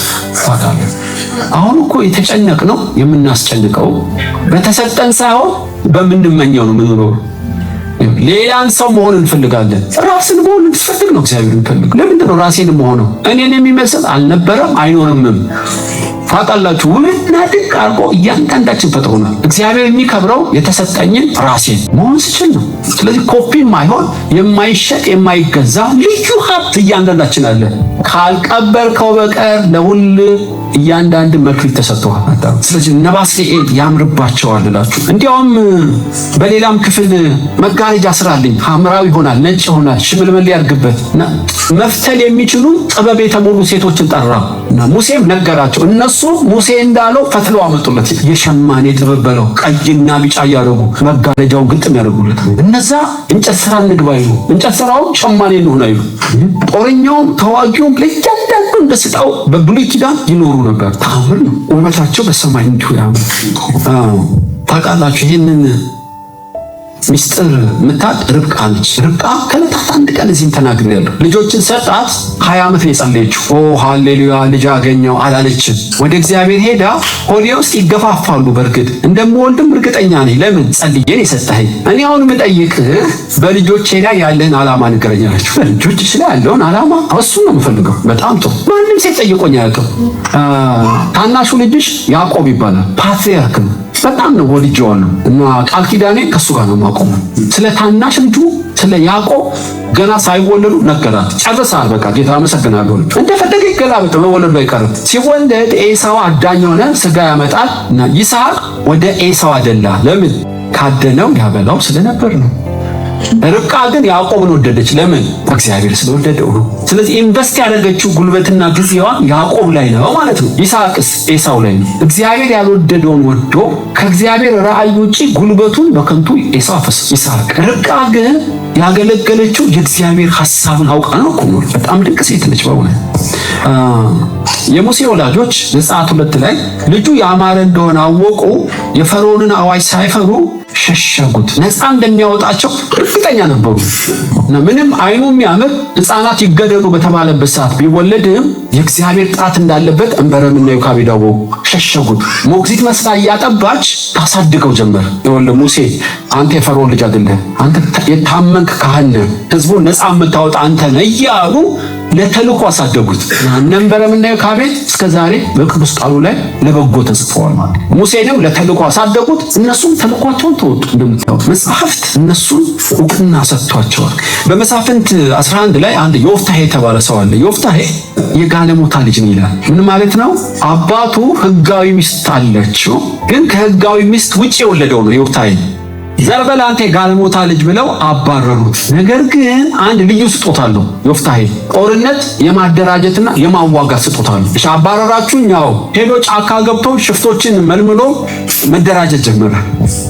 አሁን እኮ የተጨነቅነው የምናስጨንቀው በተሰጠን ሳይሆን በምንመኘው ነው የምንኖረው። ሌላን ሰው መሆን እንፈልጋለን። ራስን መሆን እንፈልግ ነው እግዚአብሔር እንፈልግ። ለምንድን ነው ራሴን መሆነው? እኔን የሚመስል አልነበረም አይኖርምም። ታውቃላችሁ፣ ውብና ድንቅ አድርጎ እያንዳንዳችን ፈጥሮናል። እግዚአብሔር የሚከብረው የተሰጠኝን ራሴን መሆን ስችል ነው። ስለዚህ ኮፒም አይሆን የማይሸጥ የማይገዛ ልዩ ሀብት እያንዳንዳችን አለ። ካልቀበርከው በቀር ለሁሉ እያንዳንድ መክሊት ተሰጥቷል። ስለዚህ እነ ባስልኤል ያምርባቸዋል እላችሁ። እንዲያውም በሌላም ክፍል መጋረጃ ስራልኝ፣ ሐምራዊ ይሆናል፣ ነጭ ይሆናል፣ ሽምልምል ያርግበት እና መፍተል የሚችሉ ጥበብ የተሞሉ ሴቶችን ጠራ እና ሙሴም ነገራቸው። እነሱ ሙሴ እንዳለው ፈትለው አመጡለት። የሸማኔ ጥበብ በለው ቀይና ቢጫ እያደረጉ መጋረጃውን ግጥም ያደርጉለት። እነዛ እንጨት ስራ እንግባ ይሉ፣ እንጨት ስራው ሸማኔ እንሆን አይሉ። ጦረኛውም ተዋጊውም ለእያንዳንዱ እንደስጣው በብሉይ ኪዳን ይኖሩ ነበር። ታምር ነው። ውበታቸው በሰማይ እንዲሁ ያምር። ታውቃላችሁ ይህንን ሚስጥር ምታት ርብቃ ነች። ርብቃ ከዕለታት አንድ ቀን እዚህም ተናግሬያለሁ። ልጆችን ሰጣት። 20 ዓመት ነው የጸለየችው። ኦ ሃሌሉያ ልጅ አገኘው አላለችም። ወደ እግዚአብሔር ሄዳ ሆዴ ውስጥ ይገፋፋሉ። በእርግጥ እንደምወልድም እርግጠኛ ነኝ። ለምን ጸልዬን የሰጠኸኝ። እኔ አሁን የምጠይቅህ በልጆቼ ላይ ያለህን ዓላማ ንገረኝ አለችው። በልጆችሽ ላይ ያለውን ዓላማ እሱን ነው የምፈልገው። በጣም ጥሩ። ማንም ሴት ጠይቆኝ አያውቅም። ታናሹ ልጅሽ ያዕቆብ ይባላል። ፓትርያርክ ነው። በጣም ነው ወድጄዋለሁ እና ቃል ኪዳኔ ከሱ ጋር ነው የማቆመው። ስለ ታናሽ ልጁ ስለ ያዕቆብ ገና ሳይወለዱ ነገራት። ጨርሰሃል። በቃ ጌታ አመሰግናለሁ። እንደፈለገ ይገላበጥ፣ መወለዱ አይቀርም። ሲወለድ ኤሳው አዳኝ ሆነ፣ ስጋ ያመጣል እና ይስሐቅ ወደ ኤሳው አደላ። ለምን? ካደነው ያበላው ስለነበር ነው። ርብቃ ግን ያዕቆብን ወደደች። ለምን? እግዚአብሔር ስለወደደው ነው። ስለዚህ ኢንቨስት ያደረገችው ጉልበትና ጊዜዋ ያዕቆብ ላይ ነው ማለት ነው። ይስሐቅስ ኤሳው ላይ ነው። እግዚአብሔር ያልወደደውን ወዶ ከእግዚአብሔር ራእይ ውጪ ጉልበቱን በከንቱ ኤሳው አፈሰሰ። ይስሐቅ። ርብቃ ግን ያገለገለችው የእግዚአብሔር ሐሳብን አውቃ ነው። በጣም ድንቅ ሴት ነች በእውነት። የሙሴ ወላጆች ዘጸአት 2 ላይ ልጁ ያማረ እንደሆነ አወቁ። የፈርዖንን አዋጅ ሳይፈሩ ሸሸጉት። ነፃ እንደሚያወጣቸው እርግጠኛ ነበሩ እና ምንም አይኑ የሚያምር ሕፃናት ይገደሉ በተባለበት ሰዓት ቢወለድም የእግዚአብሔር ጣት እንዳለበት እንበረምና ዮካቤድ አወቁ። ሸሸጉት። ሞግዚት መስላ እያጠባች ታሳድገው ጀመር። ይኸውልህ ሙሴ አንተ የፈርዖን ልጅ አይደለህ፣ አንተ የታመንክ ካህን ነህ፣ ሕዝቡን ነፃ የምታወጣ አንተ ነህ እያሉ ለተልእኮ አሳደጉት። እንበረምና ዮካቤድ እስከዛሬ በቅዱስ ቃሉ ላይ ለበጎ ተጽፈዋል ማለት ነው። ሙሴንም ለተልእኮ አሳደጉት፣ እነሱም ተልእኳቸውን ተወጡ። እንደምታዩት መጽሐፍት እነሱን እውቅና ሰጥቷቸዋል። በመሳፍንት 11 ላይ አንድ ዮፍታሔ የተባለ ሰው አለ። ዮፍታሔ የጋለሞታ ልጅ ነው ይላል። ምን ማለት ነው? አባቱ ሕጋዊ ሚስት አለችው፣ ግን ከሕጋዊ ሚስት ውጭ የወለደው ነው ዮፍታሔ። ዘርበል አንተ የጋለሞታ ልጅ ብለው አባረሩት። ነገር ግን አንድ ልዩ ስጦታ አለው ዮፍታሔ፣ ጦርነት የማደራጀትና የማዋጋት ስጦታ አለው። እሺ አባረራችሁኝ? ያው ሄዶ ጫካ ገብቶ ሽፍቶችን መልምሎ መደራጀት ጀመረ።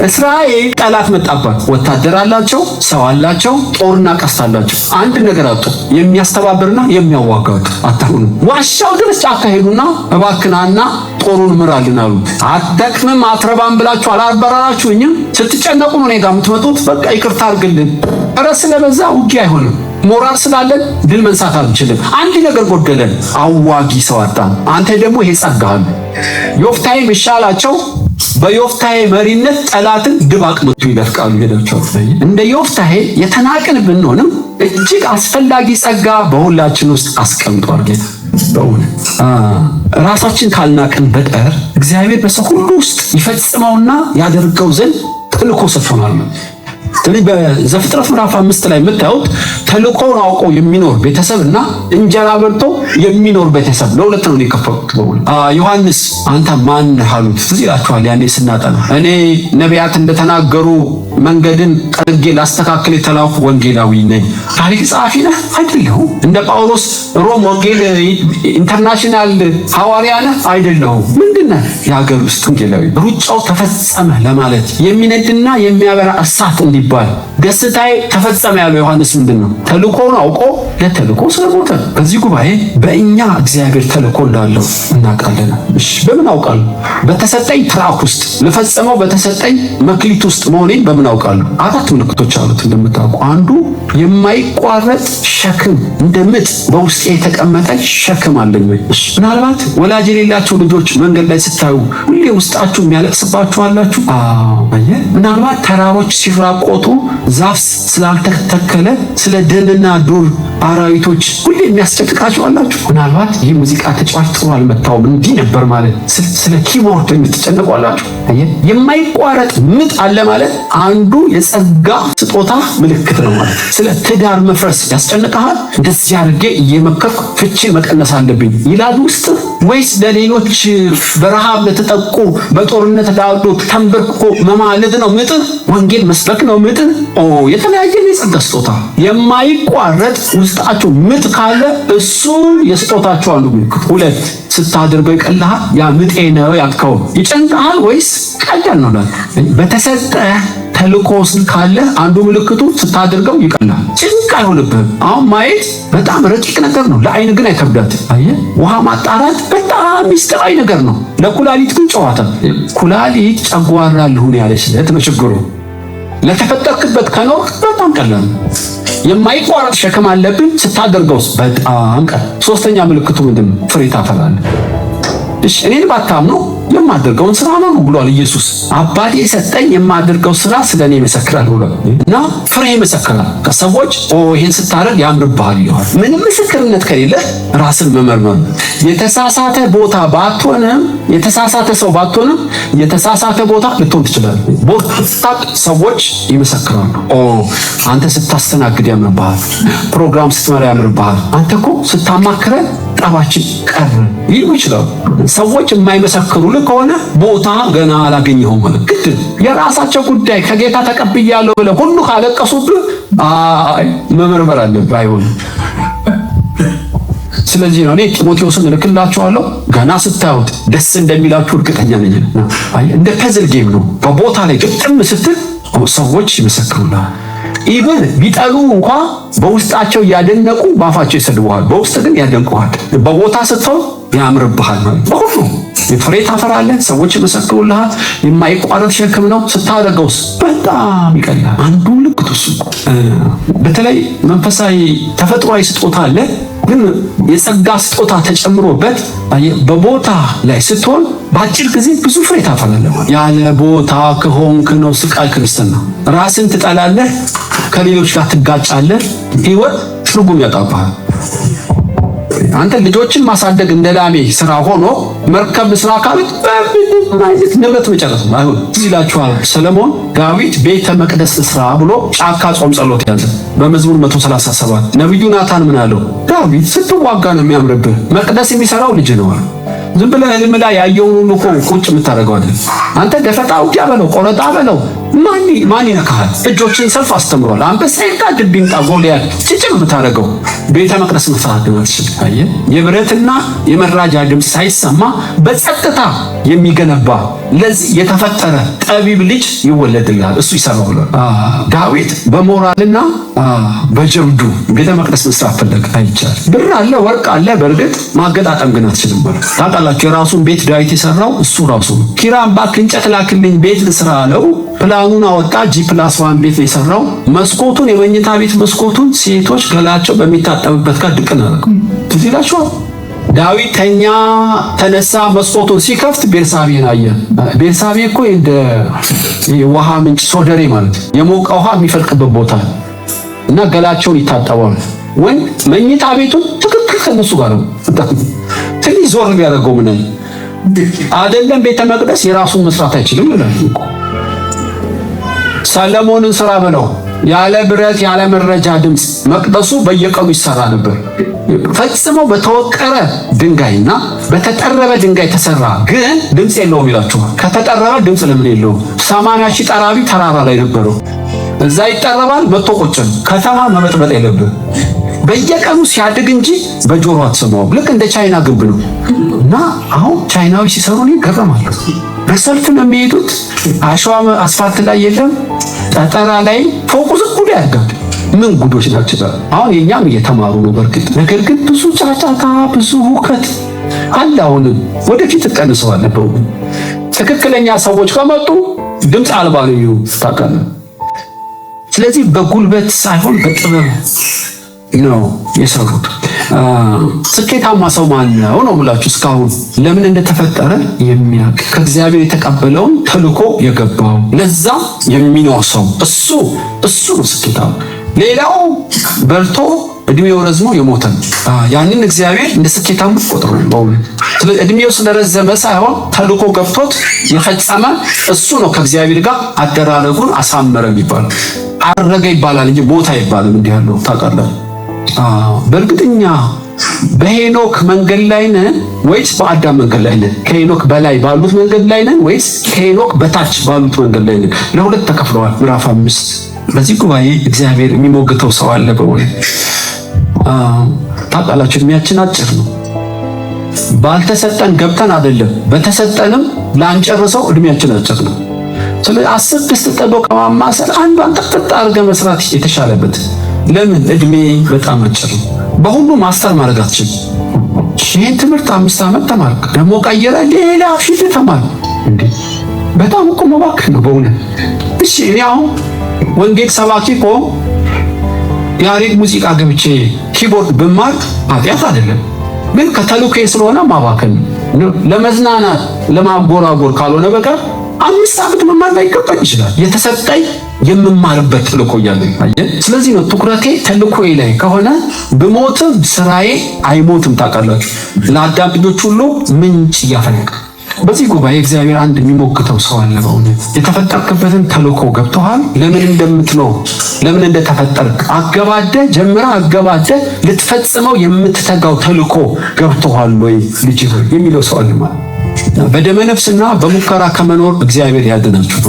እስራኤል ጠላት መጣባት። ወታደር አላቸው፣ ሰው አላቸው፣ ጦርና ቀስት አላቸው። አንድ ነገር አጡ፣ የሚያስተባብርና የሚያዋጋው አጣሁን። ዋሻው ድረስ ጫካ ሄዱና እባክናና ጦሩን ምራልን አሉት። አትደክምም አትረባም ብላችሁ አላባረራችሁኝም? ስትጨነቁ ነው እኔ ጋር የምትመጡት። በቃ ይቅርታ አድርግልን። እረስ ስለበዛ ውጊያ አይሆንም። ሞራል ስላለን ድል መንሳት አንችልም። አንድ ነገር ጎደለን፣ አዋጊ ሰው አጣን። አንተ ደግሞ ይሄ ጸጋህ። ዮፍታሔ ይሻላቸው። በዮፍታሔ መሪነት ጠላትን ድባቅ መቱ ይደርቃሉ። ሄዳቸው እንደ ዮፍታሔ የተናቅን ብንሆንም እጅግ አስፈላጊ ጸጋ በሁላችን ውስጥ አስቀምጧል ጌታ። በእውነት ራሳችን ካልናቅን በቀር እግዚአብሔር በሰው ሁሉ ውስጥ ይፈጽመውና ያደርገው ዘንድ ተልእኮ ሰጥቶናል። ስለዚህ በዘፍጥረት ምዕራፍ 5 ላይ የምታዩት ተልእኮውን አውቆ የሚኖር ቤተሰብና እንጀራ በልቶ የሚኖር ቤተሰብ ለሁለት ነው የከፈሉት። ዮሐንስ አንተ ማን አሉት? ትዝ ይላችኋል ያኔ ስናጠና። እኔ ነቢያት እንደተናገሩ መንገድን ጠርጌ ላስተካክል የተላኩ ወንጌላዊ ነኝ። ታሪክ ጸሐፊ ነህ? አይደለሁም። እንደ ጳውሎስ ሮም ወንጌል ኢንተርናሽናል ሐዋርያ ነህ? አይደለሁም። ምንድን ነህ? የሀገር ውስጥ ወንጌላዊ። ሩጫው ተፈጸመ ለማለት የሚነድና የሚያበራ እሳት እንዲባል ደስታዬ ተፈጸመ ያለው ዮሐንስ ምንድን ነው? ተልእኮውን አውቆ ለተልእኮ ስለሞተ። በዚህ ጉባኤ በእኛ እግዚአብሔር ተልእኮ እንዳለው እናውቃለን። እሺ በምን አውቃለሁ? በተሰጠኝ ትራክ ውስጥ ልፈጽመው በተሰጠኝ መክሊት ውስጥ መሆኔን በምን አውቃለሁ? አራት ምልክቶች አሉት እንደምታውቁ። አንዱ የማይቋረጥ ሸክም፣ እንደ ምጥ በውስጤ የተቀመጠ ሸክም አለኝ ወይ? እሺ ምናልባት ወላጅ የሌላቸው ልጆች መንገድ ላይ ስታዩ ሁሌ ውስጣችሁ የሚያለቅስባችሁ አላችሁ። ምናልባት ተራሮች ሲራቆቱ ዛፍ ስላልተተከለ ስለ ደንና ዱር አራዊቶች ሁሌ የሚያስጨቅቃችሁ አላችሁ። ምናልባት ይህ ሙዚቃ ተጫዋች ጥሩ አልመታውም እንዲህ ነበር ማለት ስለ ኪቦርድ የምትጨነቁ አላችሁ። የማይቋረጥ ምጥ አለ ማለት አንዱ የጸጋ ስጦታ ምልክት ነው ማለት። ስለ ትዳር መፍረስ ያስጨንቀሃል? እንደዚህ አድርጌ እየመከርኩ ፍቺ መቀነስ አለብኝ ይላል ውስጥ፣ ወይስ ለሌሎች በረሃብ ለተጠቁ በጦርነት ላሉ ተንበርክኮ መማለድ ነው ምጥ? ወንጌል መስበክ ነው ምጥ? የተለያየ የጸጋ ስጦታ የማይቋረጥ ውስጣችሁ ምጥ ካለ እሱ የስጦታችሁ አንዱ ምልክት። ሁለት ስታደርገው ይቀልሃል። ያ ምጤ ነው ያልከው ይጨንቃል ወይስ ቀላል ነው? በተሰጠ ተልእኮ ውስጥ ካለ አንዱ ምልክቱ ስታደርገው ይቀላል፣ ጭንቅ አይሆንብህም። አሁን ማየት በጣም ረቂቅ ነገር ነው፣ ለአይን ግን አይከብዳትም። አየህ ውሃ ማጣራት በጣም ሚስጥራዊ ነገር ነው፣ ለኩላሊት ግን ጨዋታ። ኩላሊት ጨጓራ ልሁን ያለች ለት ነው ችግሩ። ለተፈጠርክበት ከኖር በጣም ቀላል ነው። የማይቋረጥ ሸክም አለብን ስታደርገው በጣም ቀላል። ሶስተኛ ምልክቱ ምንድነው? ፍሬ ታፈራለህ። እሺ እኔን ባታምኑ የማደርገውን ስራ ነው ብሏል ኢየሱስ። አባቴ የሰጠኝ የማደርገው ስራ ስለኔ ይመሰክራል ብሏል እና ፍሬ ይመሰክራል። ከሰዎች ይሄን ስታደርግ ያምርብሃል ይላል። ምንም ምስክርነት ከሌለ ራስን መመርመር። የተሳሳተ ቦታ ባትሆንም የተሳሳተ ሰው ባትሆንም የተሳሳተ ቦታ ልትሆን ትችላለህ። ቦታ ሰዎች ይመሰክራሉ። አንተ ስታስተናግድ ያምርብሃል፣ ፕሮግራም ስትመራ ያምርብሃል፣ አንተ እኮ ስታማክረን ጠባችን ቀረ ይሉ ይችላሉ። ሰዎች የማይመሰክሩልህ ከሆነ ቦታ ገና አላገኘሁም ማለት ግድ የራሳቸው ጉዳይ ከጌታ ተቀብያለሁ ብለህ ሁሉ ካለቀሱብህ መመርመር አለብህ። አይሆንም። ስለዚህ ነው እኔ ጢሞቴዎስን እልክላችኋለሁ ገና ስታዩት ደስ እንደሚላችሁ እርግጠኛ ነኝ። እንደ ፐዝል ጌም ነው። በቦታ ላይ ግጥም ስትል ሰዎች ይመሰክሩልሃል። ኢቭን ቢጠሉ እንኳ በውስጣቸው ያደነቁ ባፋቸው ይሰድቡሃል፣ በውስጥ ግን ያደንቁሃል። በቦታ ስትሆን ያምርብሃል ማለት በሁሉ ፍሬ ታፈራለህ፣ ሰዎች ይመሰክሩልሃል። የማይቋረጥ ሸክም ነው። ስታደርገውስ በጣም ይቀላል። አንዱ ልክቱ እሱ። በተለይ መንፈሳዊ ተፈጥሯዊ ስጦታ አለ፣ ግን የጸጋ ስጦታ ተጨምሮበት በቦታ ላይ ስትሆን በአጭር ጊዜ ብዙ ፍሬ ታፈራለህ። ያለ ቦታ ከሆንክ ነው ስቃይ ክርስትና። ራስን ትጠላለህ፣ ከሌሎች ጋር ትጋጫለህ፣ ህይወት ትርጉም ያጣብሃል። አንተ ልጆችን ማሳደግ እንደ ላሜ ስራ ሆኖ መርከብ ስራ ካሉት በማይት ንብረት መጨረስ ነው። አይሁን ይላችኋል። ሰለሞን ዳዊት ቤተ መቅደስ ስራ ብሎ ጫካ ጾም ጸሎት ያዘ። በመዝሙር 137 ነብዩ ናታን ምን አለው? ዳዊት ስትዋጋ ነው የሚያምርብህ፣ መቅደስ የሚሰራው ልጅ ነው። ዝም ብለህ ህልም ላይ ያየውን ሁሉ እኮ ቁጭ የምታደርገው አይደል? አንተ ደፈጣ ውጊያ በለው፣ ቆረጣ በለው፣ ማን ይነካሃል? እጆችን ሰልፍ አስተምሯል። አንበሳ ይንጣ፣ ድብ ይንጣ፣ ጎልያድ ጭጭም የምታደርገው ቤተ መቅደስ መስራት ነው። አየህ፣ የብረትና የመራጃ ድምፅ ሳይሰማ በጸጥታ የሚገነባ ለዚህ የተፈጠረ ጠቢብ ልጅ ይወለድልሃል። እሱ ይሰራው። ዳዊት በሞራልና በጀብዱ ቤተ መቅደስ መስራት ፈለገ። አይቻልም። ብር አለ፣ ወርቅ አለ፣ በእርግጥ ማገጣጠም ግን አትችልም። ታውቃላችሁ፣ የራሱን ቤት ዳዊት የሰራው እሱ ራሱ ነው። ኪራም እባክህ እንጨት ላክልኝ ቤት ልስራ አለው። ፕላኑን አወጣ። G+1 ቤት የሰራው መስኮቱን፣ የመኝታ ቤት መስኮቱን ሴቶች ገላቸው በሚታጠብበት ጋር ድቅን አደረገው። ትዝ ይላችኋል። ዳዊት ተኛ፣ ተነሳ፣ መስኮቱን ሲከፍት ቤርሳቤን አየ። ቤርሳቤ እኮ እንደ ውሃ ምንጭ ሶደሬ ማለት የሞቀ ውሃ የሚፈልቅበት ቦታ እና ገላቸውን ይታጠባሉ። ወይ መኝታ ቤቱን ትክክል ከነሱ ጋር ነው። ትንሽ ዞር ቢያደርገው ምን አይደለም ቤተ መቅደስ የራሱን መስራት አይችልም ይላል። ሰለሞንን ስራ በለው ያለ ብረት ያለ መረጃ ድምፅ መቅደሱ በየቀኑ ይሰራ ነበር። ፈጽሞ በተወቀረ ድንጋይና በተጠረበ ድንጋይ ተሰራ፣ ግን ድምፅ የለውም ይላችኋል። ከተጠረበ ድምፅ ለምን የለውም? 80 ሺህ ጠራቢ ተራራ ላይ ነበረው። እዛ ይጠረባል፣ መጥቶ ቁጭ ነው። ከተማ መመጥመጥ የለብህ። በየቀኑ ሲያድግ እንጂ በጆሮ አትሰማውም። ልክ እንደ ቻይና ግንብ ነው። እና አሁን ቻይናዊ ሲሰሩ ነው ይገረማሉ። በሰልፍ ነው የሚሄዱት። አሸዋ አስፋልት ላይ የለም፣ ጠጠራ ላይ ፎቁ ዝም ብሎ ያድጋል። ምን ጉዶች ናቸው! አሁን የኛም እየተማሩ ነው በርግጥ፣ ነገር ግን ብዙ ጫጫታ፣ ብዙ ሁከት አለ። አሁንም ወደፊት ተቀንሰዋል። ትክክለኛ ሰዎች ከመጡ ድምፅ አልባ ነው ታውቃለህ። ስለዚህ በጉልበት ሳይሆን በጥበብ ነው የሰሩት። ስኬታማ ሰው ማን ነው ነው ብላችሁ እስካሁን ለምን እንደተፈጠረ የሚያውቅ ከእግዚአብሔር የተቀበለውን ተልኮ የገባው ለዛ የሚኖር ሰው እሱ ነው ስኬታማ። ሌላው በልቶ እድሜው ረዝሞ የሞተ ያንን እግዚአብሔር እንደ ስኬታማ ቆጥሮ ነው። ስለዚህ እድሜው ስለረዘመ ሳይሆን ተልኮ ገብቶት የፈጸመ እሱ ነው ከእግዚአብሔር ጋር አደራረጉን አሳመረ የሚባለው። አረገ ይባላል እንጂ ሞታ አይባልም። እንዲህ ያለው ታውቃለህ። በእርግጠኛ በሄኖክ መንገድ ላይ ነን ወይስ በአዳም መንገድ ላይ ነን? ከሄኖክ በላይ ባሉት መንገድ ላይ ነን ወይስ ከሄኖክ በታች ባሉት መንገድ ላይ ነን? ለሁለት ተከፍለዋል። ምዕራፍ 5 በዚህ ጉባኤ እግዚአብሔር የሚሞግተው ሰው አለ። በእውነት ታውቃላችሁ፣ እድሜያችን አጭር ነው። ባልተሰጠን ገብተን አይደለም፣ በተሰጠንም ላንጨርሰው እድሜያችን አጭር ነው። ስለዚህ 10 ድስት ጥዶ ከማማሰል አንዷን ጥቅጥቅ አድርገህ መስራት የተሻለበት። ለምን? እድሜ በጣም አጭር ነው። በሁሉ ማስተር ማድረግ አትችልም። ይህን ትምህርት 5 ዓመት ተማርክ፣ ደግሞ ቀየረ ሌላ ፊት ተማር። እንዴ በጣም እኮ መባከን ነው በእውነት። እሺ እኔ አሁን ወንጌል ሰባኪ እኮ ያሬድ ሙዚቃ ገብቼ ኪቦርድ ብማር ኃጢአት አይደለም፣ ግን ከተልኮዬ ስለሆነ ማባከን ነው። ለመዝናናት ለማጎራጎር ካልሆነ በቀር 5 ዓመት መማር ላይገባኝ ይችላል። የተሰጠኝ የምማርበት ተልኮ እያለኝ አየህ። ስለዚህ ነው ትኩረቴ ተልኮዬ ላይ ከሆነ ብሞትም ስራዬ አይሞትም። ታውቃላችሁ፣ ለአዳም ልጆች ሁሉ ምንጭ እያፈለቀ በዚህ ጉባኤ እግዚአብሔር አንድ የሚሞግተው ሰው አለ። በእውነት የተፈጠርክበትን ተልኮ ገብቶሃል? ለምን እንደምትኖር ለምን እንደተፈጠርክ ጀምረህ አገባደህ ልትፈጽመው የምትተጋው ተልኮ ገብቶሃል ወይ ልጅ የሚለው ሰው አለ ማለት። በደመ ነፍስና በሙከራ ከመኖር እግዚአብሔር ያድናችሁ።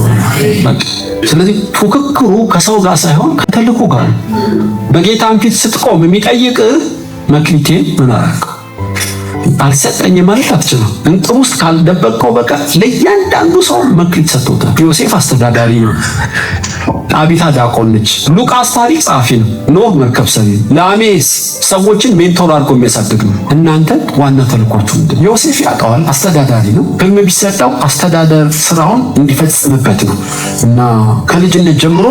ስለዚህ ፉክክሩ ከሰው ጋር ሳይሆን ከተልኮ ጋር ነው። በጌታን ፊት ስትቆም የሚጠይቅህ መክሊቴ ምን አደረክ አልሰጠኝ ማለት አትችልም። እንጥሩ ውስጥ ካልደበቀው በቃ ለእያንዳንዱ ሰው መክሊት ሰጥቶታል። ዮሴፍ አስተዳዳሪ ነው። አቢታ ዲያቆን ነች። ሉቃስ ታሪክ ጸሐፊ ነው። ኖህ መርከብ ሰሪ፣ ላሜስ ሰዎችን ሜንቶር አድርጎ የሚያሳድግ ነው። እናንተ ዋና ተልኳችሁ ምንድን? ዮሴፍ ያውቀዋል። አስተዳዳሪ ነው። ህልም ቢሰጠው አስተዳደር ስራውን እንዲፈጽምበት ነው እና ከልጅነት ጀምሮ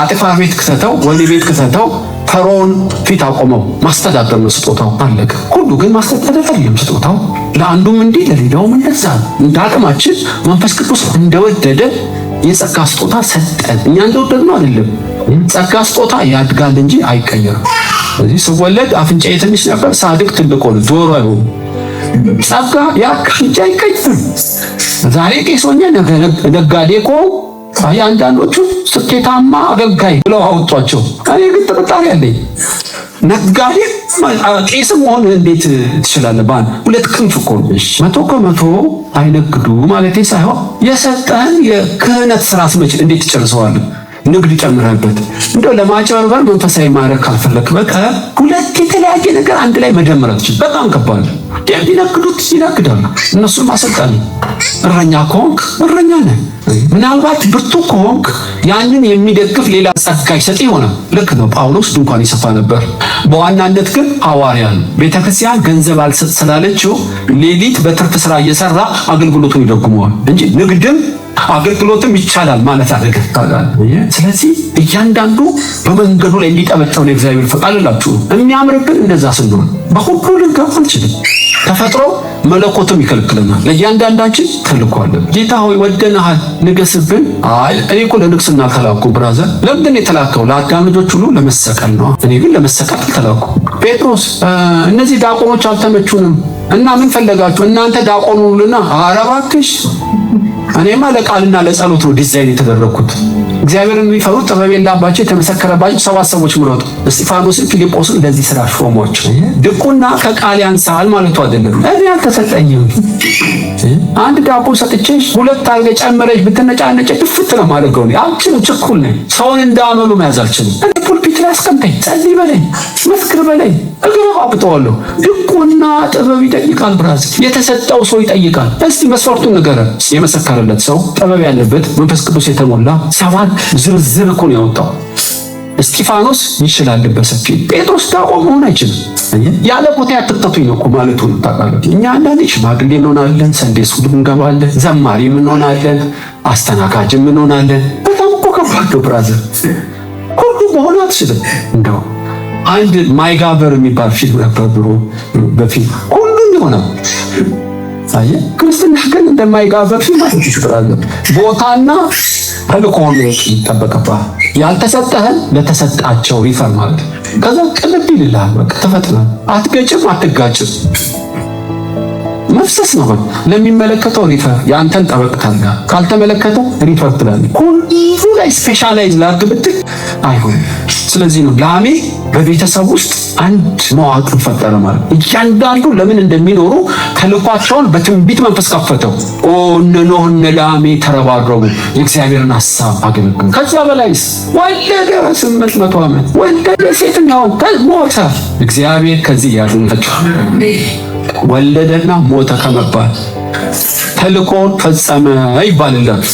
አጥፋ ቤት ክተተው፣ ወህኒ ቤት ክተተው፣ ፈርዖን ፊት አቆመው። ማስተዳደር ነው ስጦታው፣ አለቀ። ሁሉ ግን ማስተዳደር አይደለም ስጦታው። ለአንዱም እንዲህ ለሌላውም እንደዛ። እንደ አቅማችን መንፈስ ቅዱስ እንደወደደ የጸጋ ስጦታ ሰጠን። እኛ እንደወደድነው አይደለም። ጸጋ ስጦታ ያድጋል እንጂ አይቀየርም። ስለዚህ ስወለድ አፍንጫዬ ትንሽ ነበር፣ ሳድግ ትልቅ ሆነ። ዶሮ አይሆንም። ጸጋ ያድጋል እንጂ አይቀየርም። ዛሬ ቄስ ሆኜ ነጋዴ ከሆንኩ አንዳንዶቹ ስኬታማ አገልጋይ ብለው አወጧቸው። እኔ ግን ጥርጣሬ አለኝ። ነጋዴ ቄስም ሆነ እንዴት ትችላለህ? ባን ሁለት ክንፍ እኮ ነው። 100% አይነግዱ ማለቴ ሳይሆን የሰጠህን የክህነት ስራ ስመችል እንዴት ትጨርሰዋለህ? ንግድ ጨምረህበት እንደው ለማጭበርበር መንፈሳዊ ማድረግ ካልፈለክ በቀር ሁለት የተለያየ ነገር አንድ ላይ መደመር አትችልም። በጣም ከባድ ነው። ቢነግዱት ይነግዳሉ። እነሱን ማሰልጠን። እረኛ ከሆንክ እረኛ ነህ። ምናልባት ብርቱ ከሆንክ ያንን የሚደግፍ ሌላ ጸጋ ይሰጥ ይሆናል። ልክ ነው። ጳውሎስ ድንኳን ይሰፋ ነበር። በዋናነት ግን ሐዋርያ ነው። ቤተክርስቲያን ገንዘብ አልሰጥ ስላለችው ሌሊት በትርፍ ስራ እየሰራ አገልግሎቱን ይደጉመዋል እንጂ ንግድም አገልግሎትም ይቻላል ማለት አይደለም። ስለዚህ እያንዳንዱ በመንገዱ ላይ እንዲጠበጠው ነው እግዚአብሔር ፈቃድ አላችሁ። የሚያምርብን እንደዛ ስንሆን በሁሉ ልንገፍ አንችልም። ተፈጥሮ መለኮትም ይከለክለናል። ለእያንዳንዳችን ተልኳል። ጌታ ሆይ ወደናሃል ንገስብን። አይ እኔ እኮ ለንግስና አልተላኩም ብራዘር። ለምንድን ነው የተላከው? ለአዳም ልጆች ሁሉ ለመሰቀል ነው። እኔ ግን ለመሰቀል አልተላኩም። ጴጥሮስ እነዚህ ዲያቆኖች አልተመቹንም እና ምን ፈለጋችሁ እናንተ ዲያቆኑ ሁሉና? ኧረ እባክሽ እኔማ ለቃልና ለጸሎት ነው ዲዛይን የተደረኩት። እግዚአብሔርን የሚፈሩት ጥበብ የላባቸው የተመሰከረባቸው 7 ሰዎች ምረጡ። እስጢፋኖስን፣ ፊልጶስን ለዚህ ስራ ሾሟቸው። ድቁና ከቃል ያንሳል ማለቱ አይደለም። እኔ አልተሰጠኝም። አንድ ዳቦ ሰጥቼሽ 2 አድርገሽ ጨምረሽ ብትነጫነጭ ድፍት ነው ማድረገው ነው። አልችልም፣ ችኩል ነኝ። ሰውን እንዳመሉ መያዝ አልችልም። እኔ ፑልፒት ላይ አስቀምጠኝ፣ ጸልይ በለኝ፣ መስክር በለኝ፣ እገባብጠዋለሁ። ድቁና ጥበብ ይጠይቃል ብራዝ። የተሰጠው ሰው ይጠይቃል። እስቲ መስፈርቱን ንገረን። የመሰከረለት ሰው ጥበብ ያለበት መንፈስ ቅዱስ የተሞላ 7 ዝርዝር እኮ ነው ያወጣው። እስጢፋኖስ ይችላል በሰፊ። ጴጥሮስ ዲያቆን መሆን አይችልም። ያለ ቦታ ያትተቱኝ ነው እኮ ማለቱ ነው። ታውቃለህ፣ እኛ አንዳንዴ ሽማግሌ እንሆናለን፣ ሰንዴ ስኩል እንገባለን፣ ዘማሪም እንሆናለን፣ አስተናጋጅም እንሆናለን። በጣም እኮ ከባድ ነው ብራዘር። ሁሉ መሆን አትችልም። እንደው አንድ ማይጋበር የሚባል ፊልም ነበር ድሮ። በፊልም ሁሉም ይሆናል። አየ ክርስትና ግን እንደማይጋበር ፊልም ይችላል። ቦታና ተልኮን ይጠበቅብሃል። ያልተሰጠህን ለተሰጣቸው ሪፈር ማለት ከዛ ቅልብ ይልልሃል። በቃ ተፈጥነህ አትገጭም፣ አትጋጭም። መፍሰስ ነው። በቃ ለሚመለከተው ሪፈር ያንተን ጠበቅ ታርጋ፣ ካልተመለከተው ሪፈር ትላለህ። ሁሉ ላይ ስፔሻላይዝ ላድርግ ብትል አይሆንም። ስለዚህ ነው ላሜ በቤተሰብ ውስጥ አንድ መዋቅር ፈጠረ ማለት። እያንዳንዱ ለምን እንደሚኖሩ ተልኳቸውን በትንቢት መንፈስ ከፈተው። እነ ኖህ እነ ላሜ ተረባረቡ፣ የእግዚአብሔርን ሐሳብ አገለገሉ። ከዛ በላይስ ወለደ 800 ዓመት ወለደ። ሴትኛው ሞተ። እግዚአብሔር ከዚህ ያድናቸው። ወለደና ሞተ ከመባል ተልኮን ፈጸመ ይባልላል።